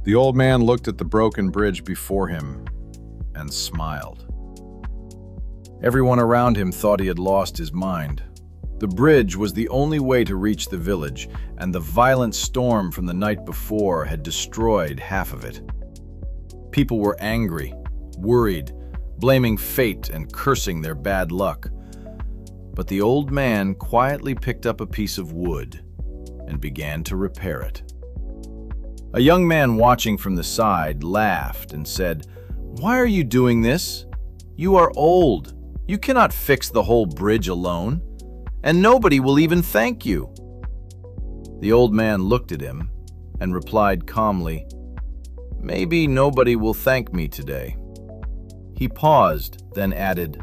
The old man looked at the broken bridge before him and smiled. Everyone around him thought he had lost his mind. The bridge was the only way to reach the village, and the violent storm from the night before had destroyed half of it. People were angry, worried, blaming fate and cursing their bad luck. But the old man quietly picked up a piece of wood and began to repair it. A young man watching from the side laughed and said, "Why are you doing this? You are old. You cannot fix the whole bridge alone, and nobody will even thank you." The old man looked at him and replied calmly, "Maybe nobody will thank me today." He paused, then added,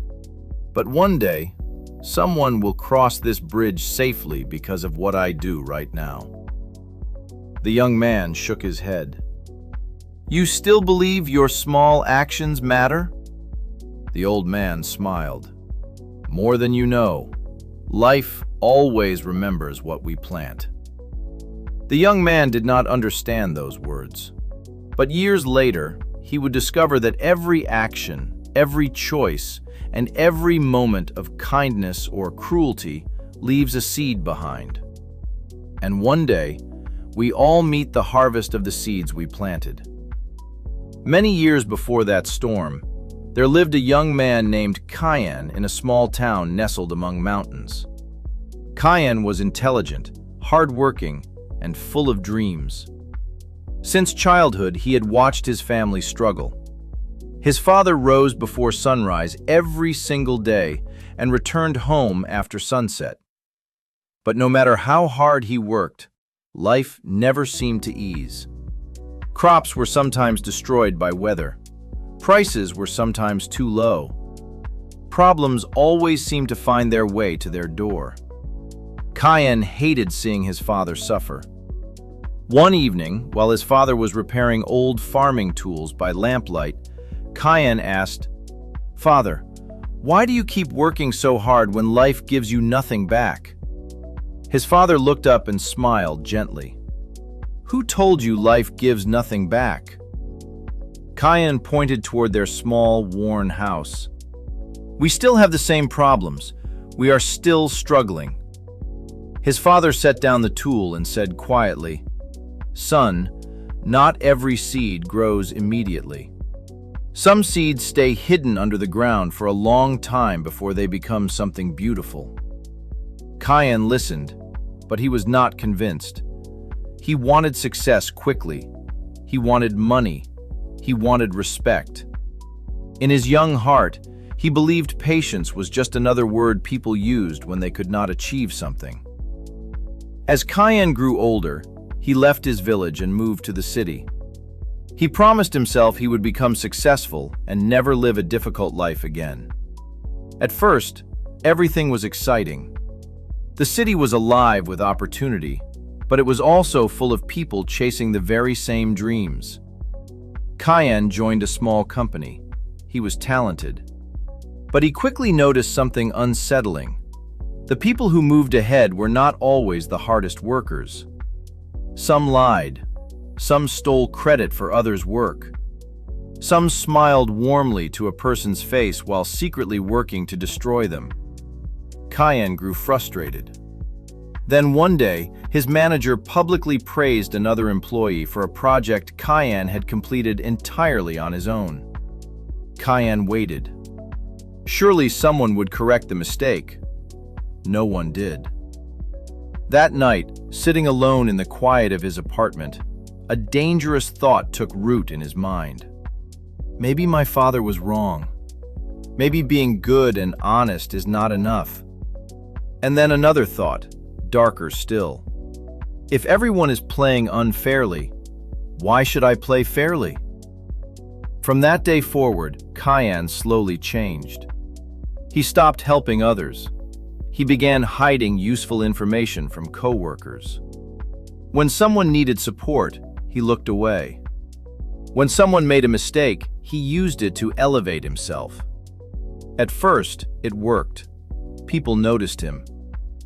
"But one day, someone will cross this bridge safely because of what I do right now." The young man shook his head. "You still believe your small actions matter?" The old man smiled. "More than you know. Life always remembers what we plant." The young man did not understand those words. But years later, he would discover that every action, every choice, and every moment of kindness or cruelty leaves a seed behind. And one day, we all meet the harvest of the seeds we planted. Many years before that storm, there lived a young man named Kyan in a small town nestled among mountains. Kyan was intelligent, hardworking, and full of dreams. Since childhood, he had watched his family struggle. His father rose before sunrise every single day and returned home after sunset. But no matter how hard he worked, life never seemed to ease. Crops were sometimes destroyed by weather. Prices were sometimes too low. Problems always seemed to find their way to their door. Kyan hated seeing his father suffer. One evening, while his father was repairing old farming tools by lamplight, Kyan asked, "Father, why do you keep working so hard when life gives you nothing back?" His father looked up and smiled gently. "Who told you life gives nothing back?" Kyan pointed toward their small, worn house. "We still have the same problems. We are still struggling." His father set down the tool and said quietly, "Son, not every seed grows immediately. Some seeds stay hidden under the ground for a long time before they become something beautiful." Kyan listened, but he was not convinced. He wanted success quickly. He wanted money. He wanted respect. In his young heart, he believed patience was just another word people used when they could not achieve something. As Kyan grew older, he left his village and moved to the city. He promised himself he would become successful and never live a difficult life again. At first, everything was exciting. The city was alive with opportunity, but it was also full of people chasing the very same dreams. Kyan joined a small company. He was talented. But he quickly noticed something unsettling. The people who moved ahead were not always the hardest workers. Some lied. Some stole credit for others' work. Some smiled warmly to a person's face while secretly working to destroy them. Kyan grew frustrated. Then one day, his manager publicly praised another employee for a project Kyan had completed entirely on his own. Kyan waited. Surely someone would correct the mistake. No one did. That night, sitting alone in the quiet of his apartment, a dangerous thought took root in his mind. Maybe my father was wrong. Maybe being good and honest is not enough. And then another thought, darker still. If everyone is playing unfairly, why should I play fairly? From that day forward, Kyan slowly changed. He stopped helping others. He began hiding useful information from coworkers. When someone needed support, he looked away. When someone made a mistake, he used it to elevate himself. At first, it worked. People noticed him.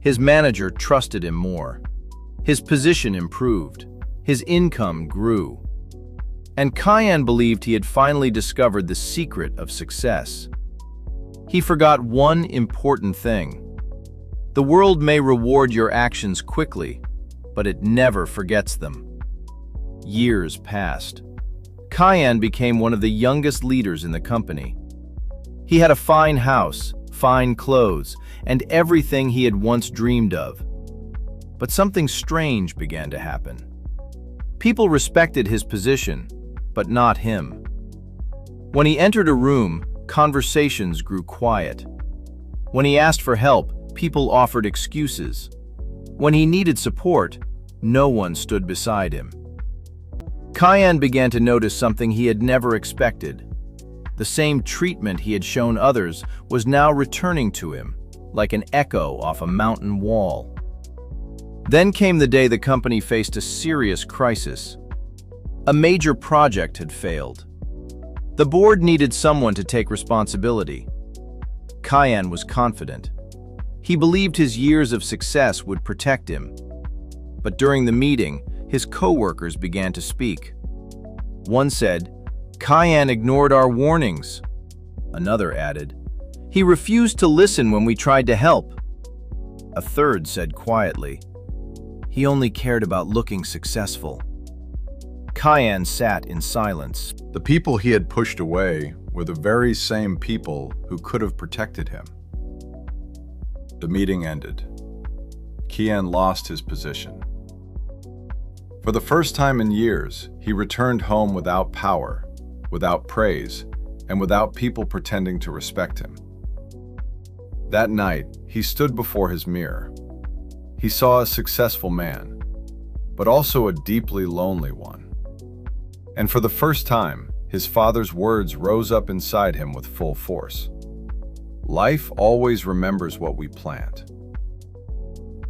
His manager trusted him more. His position improved. His income grew. And Kyan believed he had finally discovered the secret of success. He forgot one important thing. The world may reward your actions quickly, but it never forgets them. Years passed. Kyan became one of the youngest leaders in the company. He had a fine house, fine clothes, and everything he had once dreamed of. But something strange began to happen. People respected his position, but not him. When he entered a room, conversations grew quiet. When he asked for help, people offered excuses. When he needed support, no one stood beside him. Kyan began to notice something he had never expected. The same treatment he had shown others was now returning to him, like an echo off a mountain wall. Then came the day the company faced a serious crisis. A major project had failed. The board needed someone to take responsibility. Kyan was confident. He believed his years of success would protect him. But during the meeting, his co-workers began to speak. One said, "Kyan ignored our warnings." Another added, "He refused to listen when we tried to help." A third said quietly, "He only cared about looking successful." Kyan sat in silence. The people he had pushed away were the very same people who could have protected him. The meeting ended. Kyan lost his position. For the first time in years, he returned home without power, without praise, and without people pretending to respect him. That night, he stood before his mirror. He saw a successful man, but also a deeply lonely one. And for the first time, his father's words rose up inside him with full force. Life always remembers what we plant.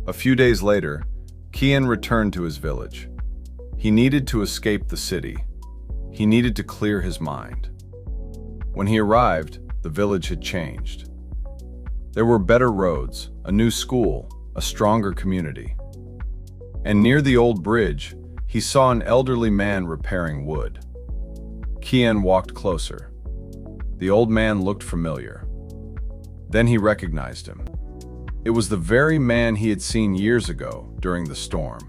A few days later, Kyan returned to his village. He needed to escape the city. He needed to clear his mind. When he arrived, the village had changed. There were better roads, a new school, a stronger community. And near the old bridge, he saw an elderly man repairing wood. Kyan walked closer. The old man looked familiar. Then he recognized him. It was the very man he had seen years ago during the storm.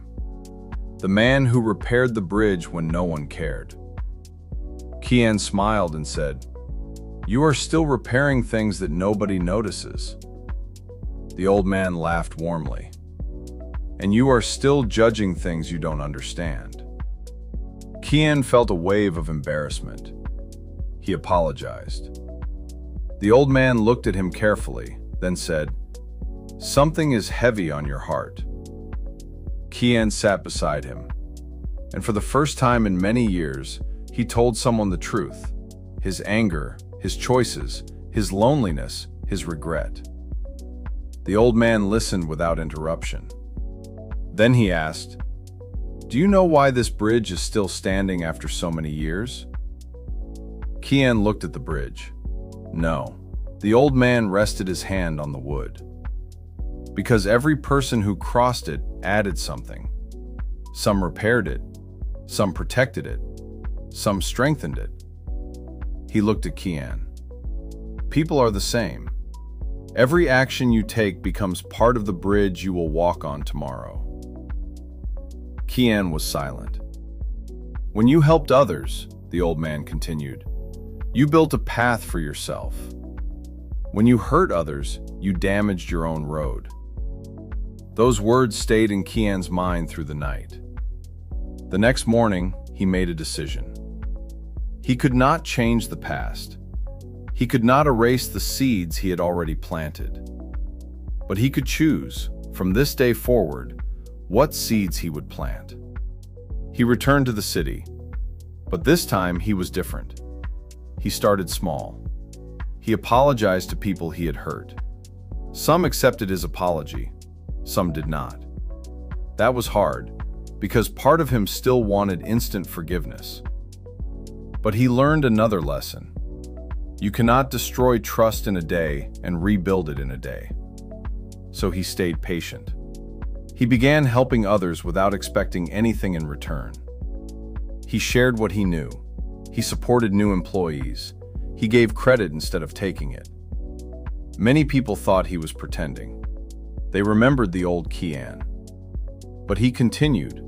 The man who repaired the bridge when no one cared. Kyan smiled and said, "You are still repairing things that nobody notices." The old man laughed warmly. "And you are still judging things you don't understand." Kyan felt a wave of embarrassment. He apologized. The old man looked at him carefully, then said, "Something is heavy on your heart." Kyan sat beside him, and for the first time in many years, he told someone the truth: his anger, his choices, his loneliness, his regret. The old man listened without interruption. Then he asked, "Do you know why this bridge is still standing after so many years?" Kyan looked at the bridge. No. The old man rested his hand on the wood. Because every person who crossed it added something. Some repaired it, some protected it, some strengthened it. He looked at Kyan. People are the same. Every action you take becomes part of the bridge you will walk on tomorrow. Kyan was silent. When you helped others, the old man continued, you built a path for yourself. When you hurt others, you damaged your own road. Those words stayed in Kyan's mind through the night. The next morning, he made a decision. He could not change the past. He could not erase the seeds he had already planted. But he could choose, from this day forward, what seeds he would plant. He returned to the city, but this time he was different. He started small. He apologized to people he had hurt. Some accepted his apology, some did not. That was hard, because part of him still wanted instant forgiveness. But he learned another lesson. You cannot destroy trust in a day and rebuild it in a day. So he stayed patient. He began helping others without expecting anything in return. He shared what he knew, He supported new employees. He gave credit instead of taking it. Many people thought he was pretending. They remembered the old Kyan. But he continued,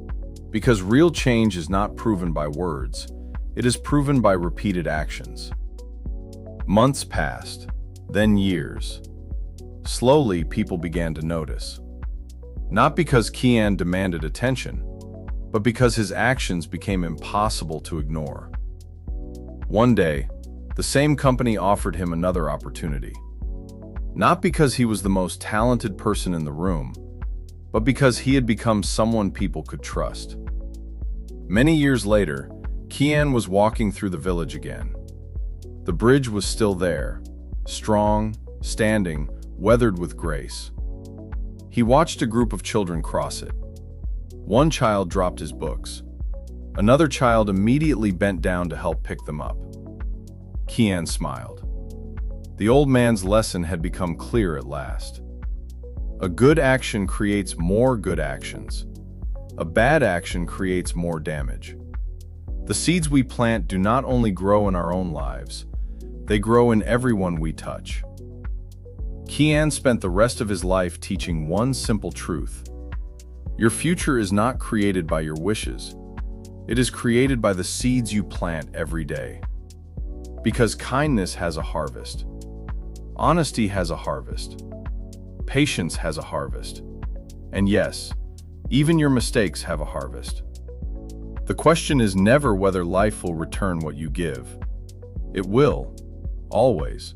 because real change is not proven by words, it is proven by repeated actions. Months passed, then years. Slowly, people began to notice. Not because Kyan demanded attention, but because his actions became impossible to ignore. One day, the same company offered him another opportunity. Not because he was the most talented person in the room, but because he had become someone people could trust. Many years later, Kyan was walking through the village again. The bridge was still there, strong, standing, weathered with grace. He watched a group of children cross it. One child dropped his books. Another child immediately bent down to help pick them up. Kyan smiled. The old man's lesson had become clear at last. A good action creates more good actions. A bad action creates more damage. The seeds we plant do not only grow in our own lives, they grow in everyone we touch. Kyan spent the rest of his life teaching one simple truth. Your future is not created by your wishes. It is created by the seeds you plant every day. Because kindness has a harvest. Honesty has a harvest. Patience has a harvest. And yes, even your mistakes have a harvest. The question is never whether life will return what you give. It will, always.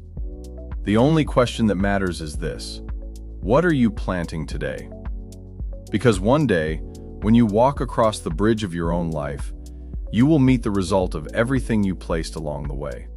The only question that matters is this: what are you planting today? Because one day, when you walk across the bridge of your own life, you will meet the result of everything you placed along the way.